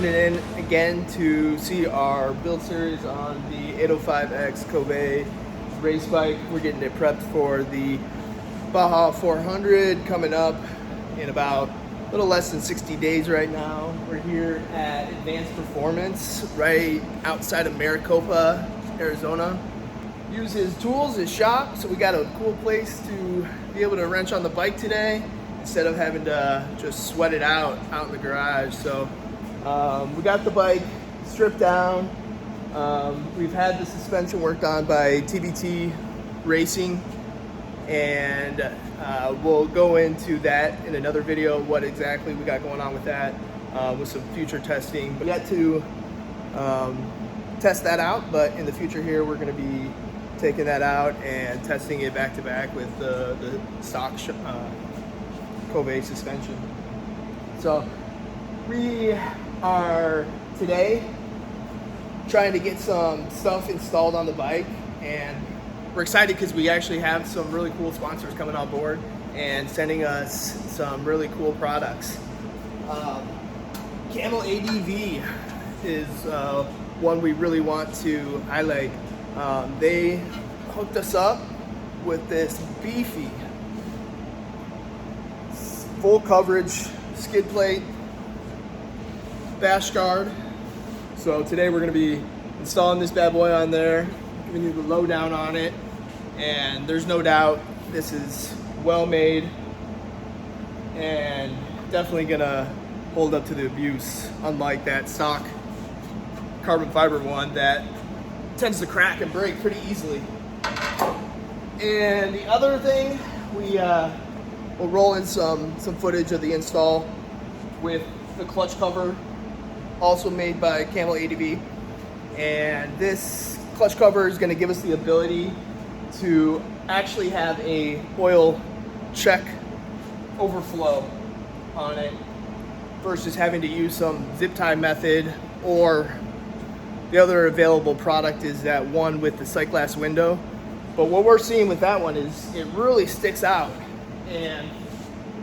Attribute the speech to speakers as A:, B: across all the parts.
A: tuning in again to see our build series on the 805X Kove race bike. We're getting it prepped for the Baja 400 coming up in about a little less than 60 days right now. We're here at Advanced Performance right outside of Maricopa, Arizona. Use his tools, his shop, so we got a cool place to be able to wrench on the bike today instead of having to just sweat it out in the garage. So we got the bike stripped down. We've had the suspension worked on by TBT Racing, and we'll go into that in another video, what exactly we got going on with that, with some future testing. But yet to test that out, but in the future here we're going to be taking that out and testing it back to back with the stock Kove suspension. So we are today trying to get some stuff installed on the bike, and we're excited because we actually have some really cool sponsors coming on board and sending us some really cool products. Camel ADV is one we really want to highlight. They hooked us up with this beefy full coverage skid plate bash guard. So today we're going to be installing this bad boy on there, giving you the lowdown on it, and there's no doubt this is well made and definitely going to hold up to the abuse, unlike that stock carbon fiber one that tends to crack and break pretty easily. And the other thing, we'll roll in some footage of the install with the clutch cover, also made by Camel ADV. And this clutch cover is going to give us the ability to actually have a oil check overflow on it versus having to use some zip tie method, or the other available product is that one with the sight glass window. But what we're seeing with that one is it really sticks out, and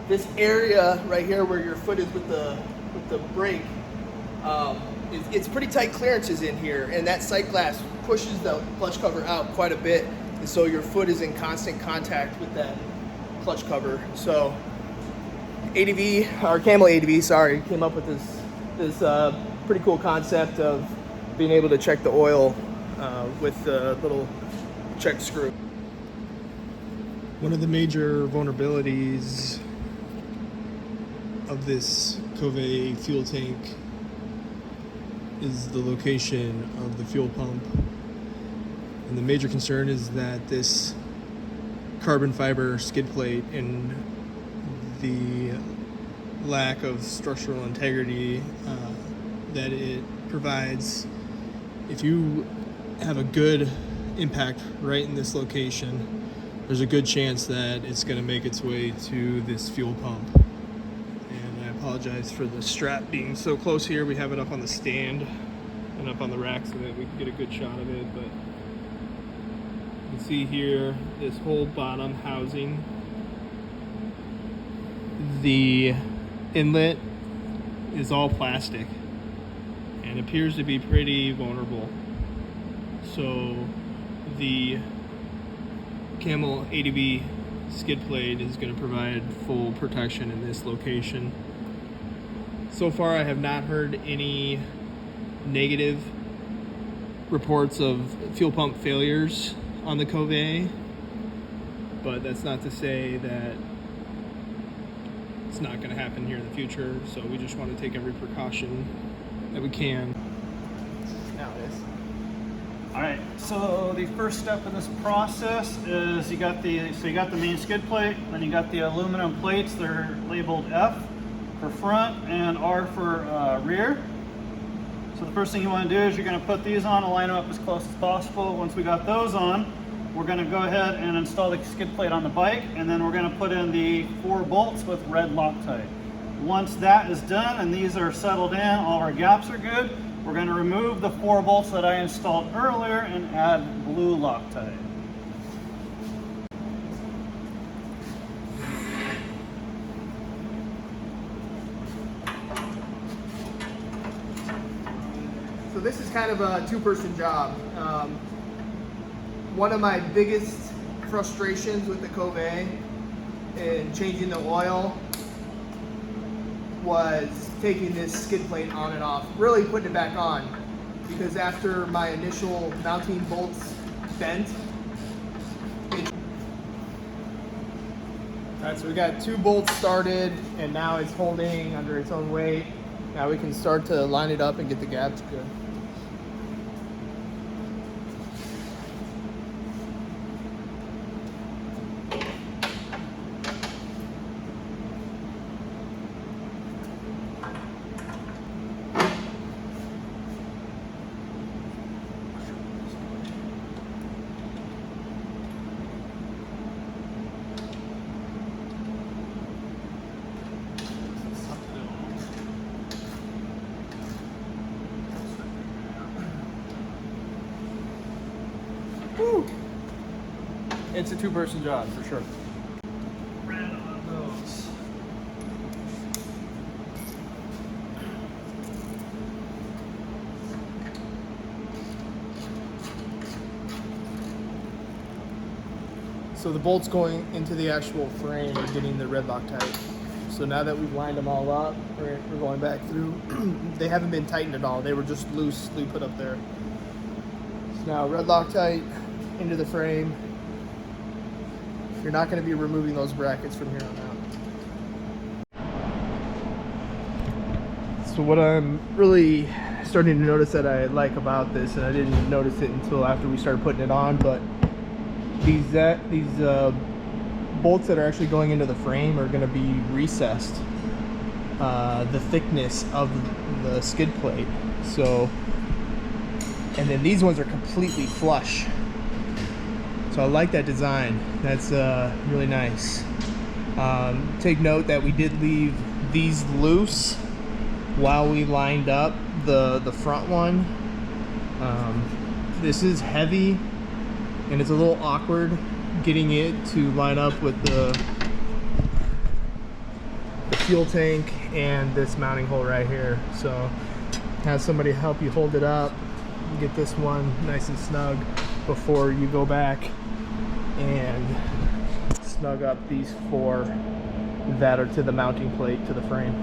A: this area right here where your foot is with the brake, it's pretty tight clearances in here, and that sight glass pushes the clutch cover out quite a bit, and so your foot is in constant contact with that clutch cover. So ADV, or Camel ADV, sorry, came up with this pretty cool concept of being able to check the oil with the little check screw. One of the major vulnerabilities of this Kove fuel tank is the location of the fuel pump. And the major concern is that this carbon fiber skid plate and the lack of structural integrity that it provides, if you have a good impact right in this location, there's a good chance that it's going to make its way to this fuel pump. And I apologize for the strap being so close here. We have it up on the stand and up on the rack so that we can get a good shot of it. But you can see here this whole bottom housing, the inlet is all plastic and appears to be pretty vulnerable. So the Camel ADV skid plate is going to provide full protection in this location. So far I have not heard any negative reports of fuel pump failures on the Kove, but that's not to say that it's not going to happen here in the future. So we just want to take every precaution that we can. Now it is.
B: All right, so the first step in this process is you got the main skid plate, then you got the aluminum plates. They're labeled F for front and R for rear. So the first thing you want to do is you're going to put these on and line them up as close as possible. Once we got those on, we're going to go ahead and install the skid plate on the bike, and then we're going to put in the 4 bolts with red Loctite. Once that is done and these are settled in, all our gaps are good, we're going to remove the 4 bolts that I installed earlier and add blue Loctite.
A: So this is kind of a two-person job. One of my biggest frustrations with the Kove and changing the oil was taking this skid plate on and off, really putting it back on, because after my initial mounting bolts bent, alright, so we got 2 bolts started and now it's holding under its own weight. Now we can start to line it up and get the gaps good. Woo. It's a two-person job for sure.
B: Red on those.
A: So the bolts going into the actual frame are getting the red Loctite. So now that we've lined them all up, we're going back through. They haven't been tightened at all. They were just loosely put up there. So now red Loctite into the frame. You're not going to be removing those brackets from here on out. So what I'm really starting to notice that I like about this, and I didn't notice it until after we started putting it on, but these bolts that are actually going into the frame are going to be recessed the thickness of the skid plate. So, and then these ones are completely flush. So I like that design. That's really nice. Take note that we did leave these loose while we lined up the front one. This is heavy and it's a little awkward getting it to line up with the fuel tank and this mounting hole right here. So have somebody help you hold it up, get this one nice and snug before you go back and snug up these 4 that are to the mounting plate to the frame.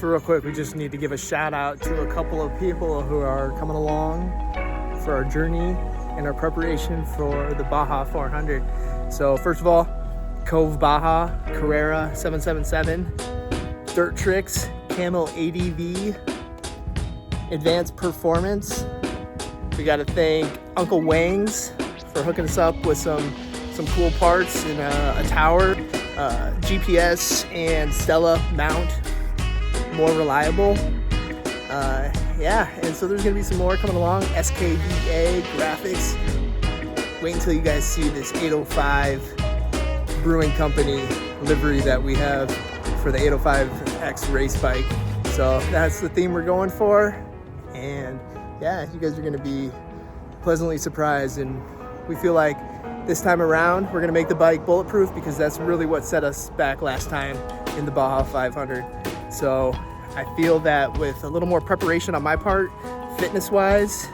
A: So real quick, we just need to give a shout out to a couple of people who are coming along for our journey and our preparation for the Baja 400. So first of all, Kove Baja, Carrera 777, Dirt Tricks, Camel ADV, Advanced Performance. We got to thank Uncle Wang's for hooking us up with some cool parts and a tower, GPS and Stella mount, more reliable. Yeah, and so there's gonna be some more coming along. SKID graphics. Wait until you guys see this 805 Brewing Company livery that we have for the 805X race bike. So that's the theme we're going for, and yeah, you guys are gonna be pleasantly surprised, and we feel like this time around we're gonna make the bike bulletproof, because that's really what set us back last time in the Baja 500. So I feel that with a little more preparation on my part, fitness-wise,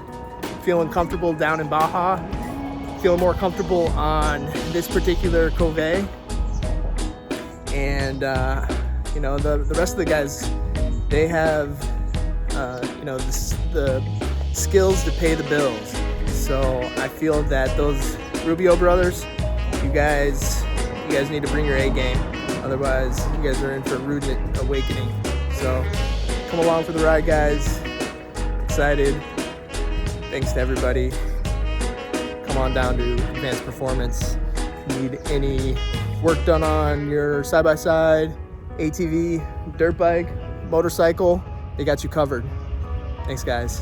A: feeling comfortable down in Baja, feeling more comfortable on this particular Kove, and you know, the rest of the guys, they have you know, the skills to pay the bills. So I feel that those Rubio brothers, you guys need to bring your A game. Otherwise, you guys are in for a rude awakening. So come along for the ride, guys. Excited. Thanks to everybody. Come on down to Advanced Performance. If you need any work done on your side-by-side, ATV, dirt bike, motorcycle, they got you covered. Thanks, guys.